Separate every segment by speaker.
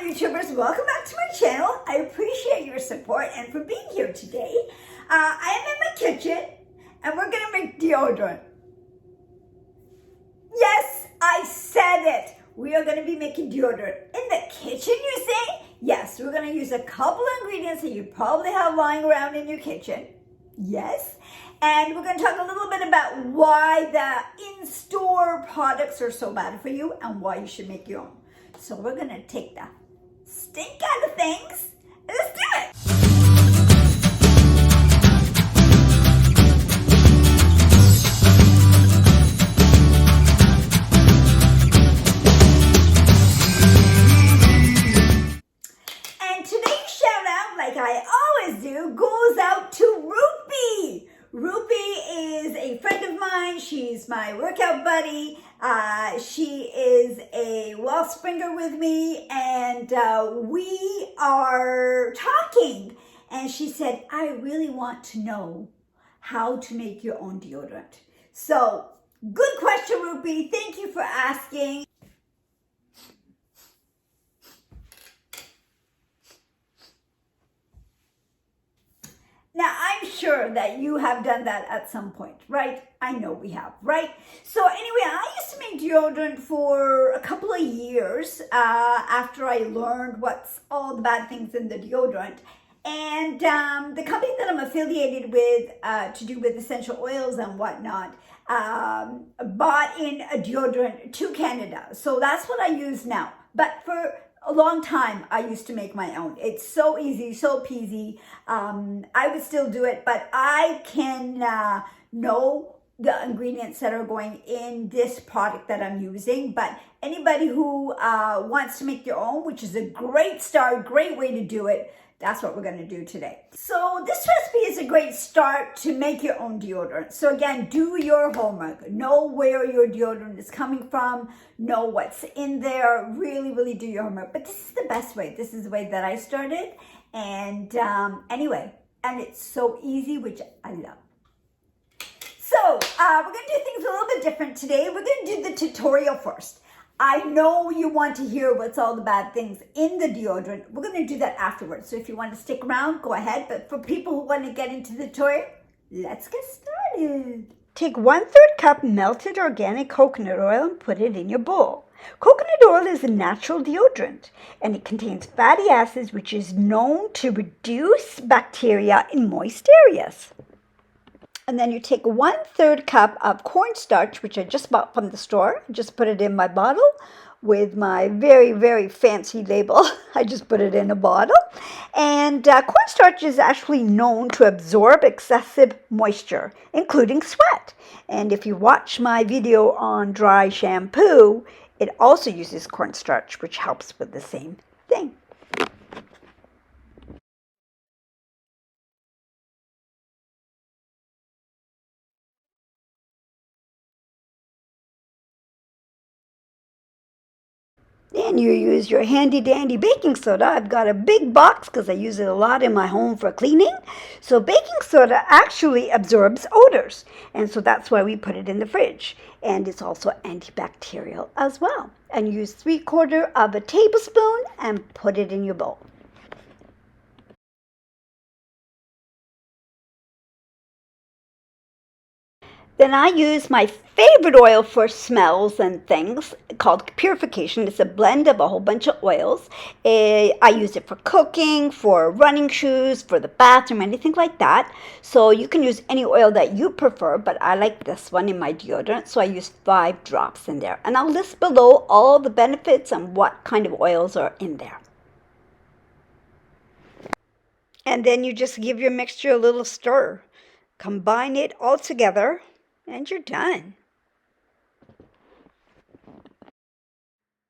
Speaker 1: YouTubers, welcome back to my channel. I appreciate your support and for being here today. I am in my kitchen and we're gonna make deodorant. Yes, I said it. We are gonna be making deodorant. In the kitchen, you say? Yes, we're gonna use a couple of ingredients that you probably have lying around in your kitchen. Yes. And we're going to talk a little bit about why the in-store products are so bad for you and why you should make your own. So we're going to take the stink out of things and let's do it. And today's shout out, like I always do, goes out to Rupi. Rupi is a friend of mine. She's my workout buddy. She is a wellspringer with me, and we are talking. And she said, I really want to know how to make your own deodorant. So, good question, Rupi. Thank you for asking. Now, I'm sure that you have done that at some point, right? I know we have, right? So anyway, I used to make deodorant for a couple of years after I learned what's all the bad things in the deodorant. And the company that I'm affiliated with to do with essential oils and whatnot bought in a deodorant to Canada. So that's what I use now. But for a long time, I used to make my own. It's so easy, so peasy. I would still do it, but I can know the ingredients that are going in this product that I'm using. But anybody who wants to make your own, which is a great start, great way to do it, that's what we're going to do today. So this recipe is a great start to make your own deodorant. So again, do your homework. Know where your deodorant is coming from. Know what's in there. Really, really do your homework. But this is the best way. This is the way that I started. And anyway, and it's so easy, which I love. So we're going to do things a little bit different today. We're going to do the tutorial first. I know you want to hear what's all the bad things in the deodorant. We're going to do that afterwards. So if you want to stick around, go ahead. But for people who want to get into the tutorial, let's get started. Take 1/3 cup melted organic coconut oil and put it in your bowl. Coconut oil is a natural deodorant and it contains fatty acids which is known to reduce bacteria in moist areas. And then you take 1/3 cup of cornstarch, which I just bought from the store. Just put it in my bottle with my very, very fancy label. I just put it in a bottle. And cornstarch is actually known to absorb excessive moisture, including sweat. And if you watch my video on dry shampoo, it also uses cornstarch, which helps with the same thing. Then you use your handy dandy baking soda. I've got a big box because I use it a lot in my home for cleaning. So baking soda actually absorbs odors. And so that's why we put it in the fridge. And it's also antibacterial as well. And use 3/4 of a tablespoon and put it in your bowl. Then I use my favorite oil for smells and things called Purification. It's a blend of a whole bunch of oils. I use it for cooking, for running shoes, for the bathroom, anything like that. So you can use any oil that you prefer, but I like this one in my deodorant. So I use 5 drops in there. And I'll list below all the benefits and what kind of oils are in there. And then you just give your mixture a little stir. Combine it all together. And you're done.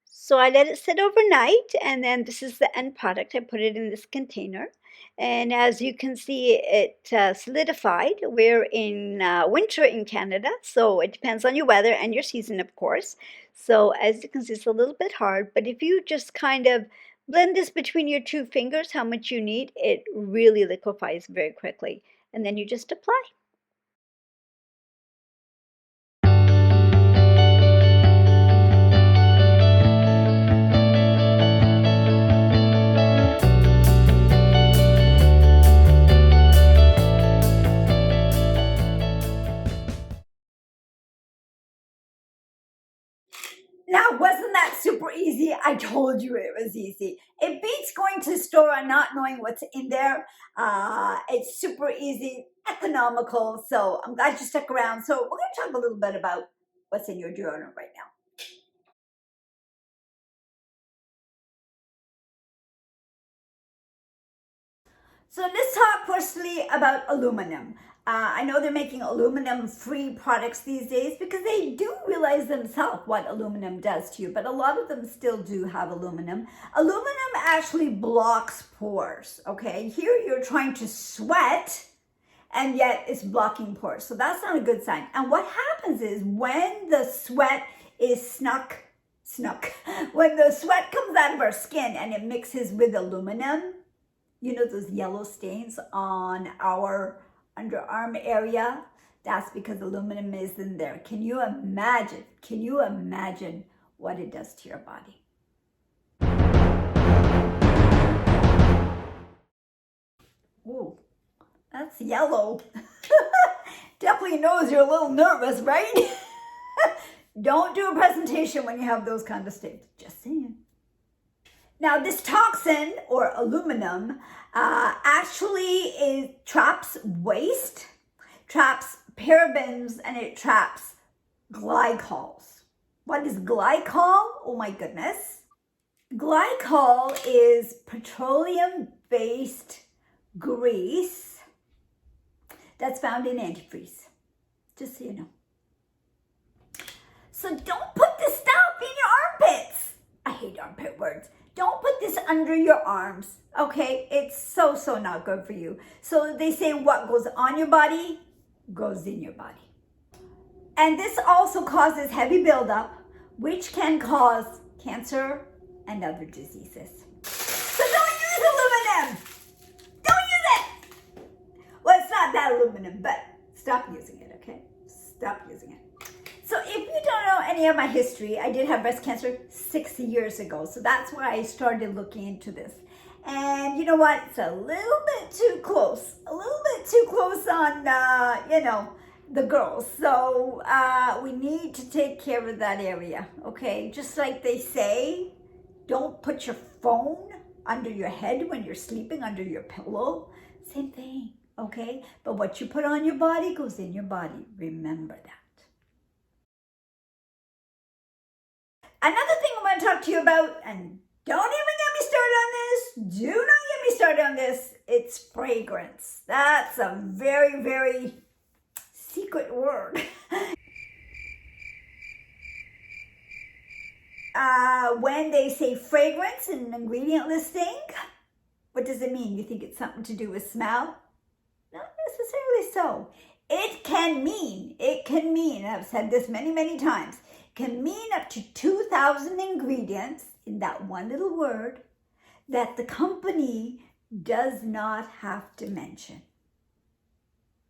Speaker 1: So I let it sit overnight, and then this is the end product. I put it in this container. And as you can see, it solidified. We're in winter in Canada, so it depends on your weather and your season, of course. So as you can see, it's a little bit hard, but if you just kind of blend this between your 2 fingers, how much you need, it really liquefies very quickly. And then you just apply. that super easy? I told you it was easy. It beats going to the store and not knowing what's in there. It's super easy, economical. So I'm glad you stuck around. So we're going to talk a little bit about what's in your deodorant right now. So let's talk firstly about aluminum. I know they're making aluminum-free products these days because they do realize themselves what aluminum does to you, but a lot of them still do have aluminum. Aluminum actually blocks pores, okay? Here you're trying to sweat and yet it's blocking pores, so that's not a good sign. And what happens is when the sweat is when the sweat comes out of our skin and it mixes with aluminum, you know those yellow stains on our underarm area? That's because aluminum is in there. Can you imagine what it does to your body? Ooh, that's yellow. Definitely knows you're a little nervous, right? Don't do a presentation when you have those kind of stains. Just saying. Now, this toxin, or aluminum, actually traps waste, traps parabens, and it traps glycols. What is glycol? Oh my goodness. Glycol is petroleum-based grease that's found in antifreeze, just so you know. So don't put this stuff in your armpits. I hate armpit words. Don't put this under your arms, okay? It's so not good for you. So they say what goes on your body goes in your body. And this also causes heavy buildup, which can cause cancer and other diseases. So don't use aluminum. Don't use it. Well, it's not that aluminum, but stop using it, okay? Stop using it. So if you don't know any of my history, I did have breast cancer 6 years ago. So that's why I started looking into this. And you know what? It's a little bit too close. On, the girls. So we need to take care of that area, okay? Just like they say, don't put your phone under your head when you're sleeping, under your pillow. Same thing, okay? But what you put on your body goes in your body. Remember that. Another thing I want to talk to you about, and don't even get me started on this, do not get me started on this, it's fragrance. That's a very, very secret word. When they say fragrance in an ingredient listing, what does it mean? You think it's something to do with smell? Not necessarily so. It can mean, I've said this many times, can mean up to 2,000 ingredients in that one little word that the company does not have to mention.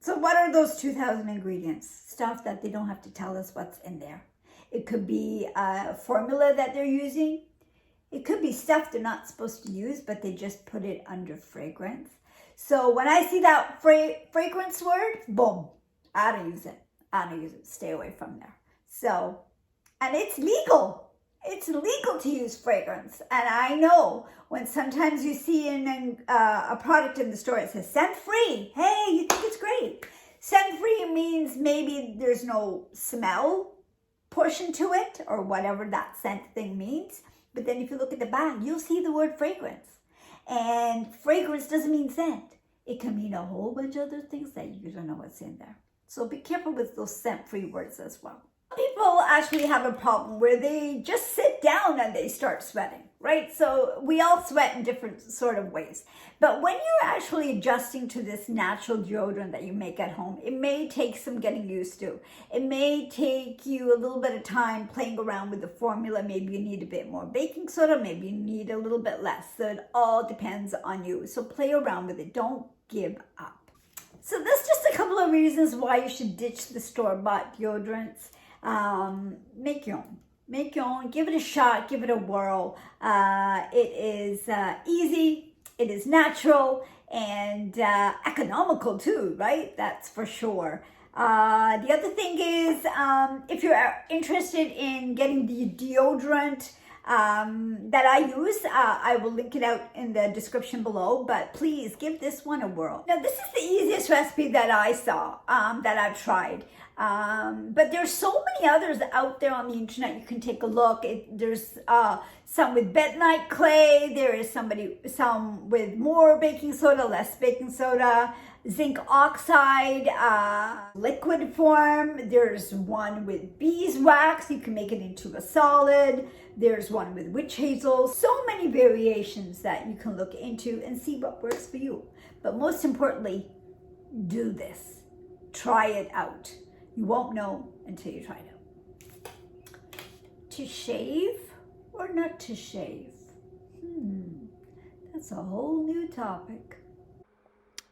Speaker 1: So what are those 2,000 ingredients? Stuff that they don't have to tell us what's in there. It could be a formula that they're using. It could be stuff they're not supposed to use, but they just put it under fragrance. So when I see that fragrance word, boom, I don't use it. Stay away from there. So, and it's legal. It's legal to use fragrance. And I know when sometimes you see in a product in the store, it says scent free. Hey, you think it's great. Scent free means maybe there's no smell portion to it or whatever that scent thing means. But then if you look at the back, you'll see the word fragrance. And fragrance doesn't mean scent. It can mean a whole bunch of other things that you don't know what's in there. So be careful with those scent-free words as well. People actually have a problem where they just sit down and they start sweating, right? So we all sweat in different sort of ways. But when you're actually adjusting to this natural deodorant that you make at home, it may take some getting used to. It may take you a little bit of time playing around with the formula. Maybe you need a bit more baking soda. Maybe you need a little bit less. So it all depends on you. So play around with it. Don't give up. So that's just a couple of reasons why you should ditch the store-bought deodorants. Make your own. Make your own. Give it a shot. Give it a whirl. It is easy. It is natural and economical too, right? That's for sure. The other thing is, if you're interested in getting the deodorant that I use, I will link it out in the description below, but please give this one a whirl. Now, this is the easiest recipe that I saw, that I've tried. But there's so many others out there on the internet. You can take a look. There's some with bentonite clay. There is some with more baking soda, less baking soda, zinc oxide, liquid form. There's one with beeswax. You can make it into a solid. There's one with witch hazel. So many variations that you can look into and see what works for you. But most importantly, do this. Try it out. You won't know until you try it out. To shave or not to shave? That's a whole new topic.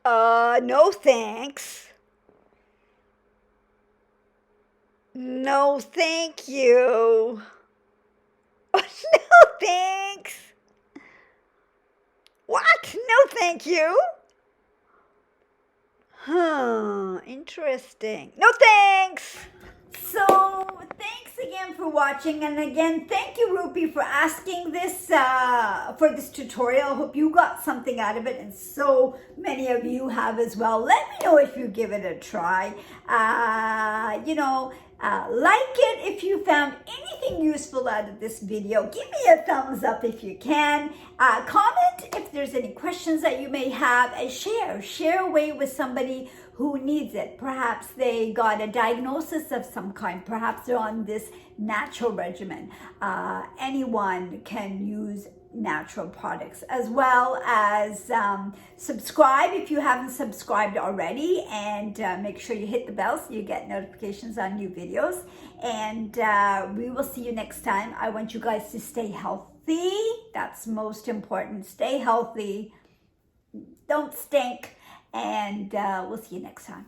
Speaker 1: No thanks. No thank you. No thanks. What? No thank you? Interesting. No thanks. So thanks again for watching, and again thank you, Rupi, for asking this for this tutorial. Hope you got something out of it, and so many of you have as well. Let me know if you give it a try. Like it if you found anything useful out of this video. Give me a thumbs up if you can. Comment if there's any questions that you may have, and share away with somebody who needs it. Perhaps they got a diagnosis of some kind. Perhaps they're on this natural regimen. Anyone can use natural products, as well as subscribe if you haven't subscribed already, and make sure you hit the bell so you get notifications on new videos. And we will see you next time. I want you guys to stay healthy. That's most important. Stay healthy, don't stink, and we'll see you next time.